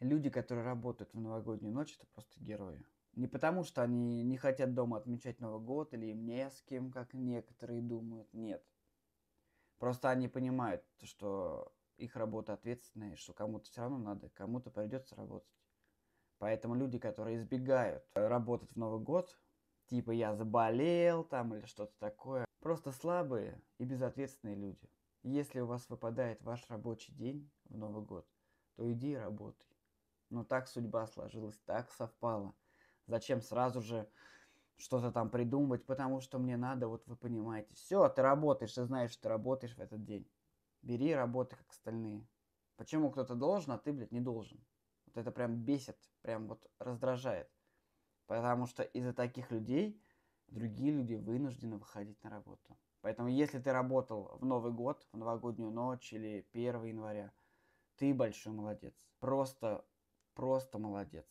Люди, которые работают в новогоднюю ночь, это просто герои. Не потому, что они не хотят дома отмечать Новый год или им не с кем, как некоторые думают. Нет. Просто они понимают, что их работа ответственная, что кому-то все равно надо, кому-то придется работать. Поэтому люди, которые избегают работать в Новый год, типа я заболел там или что-то такое, просто слабые и безответственные люди. Если у вас выпадает ваш рабочий день в Новый год, то иди и работай. Но так судьба сложилась, так совпало. Зачем сразу же что-то там придумывать, потому что мне надо, вот вы понимаете. Все, ты работаешь, ты знаешь, что ты работаешь в этот день. Бери и работай, как остальные. Почему кто-то должен, а ты, блядь, не должен? Вот это прям бесит, прям вот раздражает. Потому что из-за таких людей другие люди вынуждены выходить на работу. Поэтому если ты работал в Новый год, в новогоднюю ночь или 1 января, ты большой молодец. Просто молодец.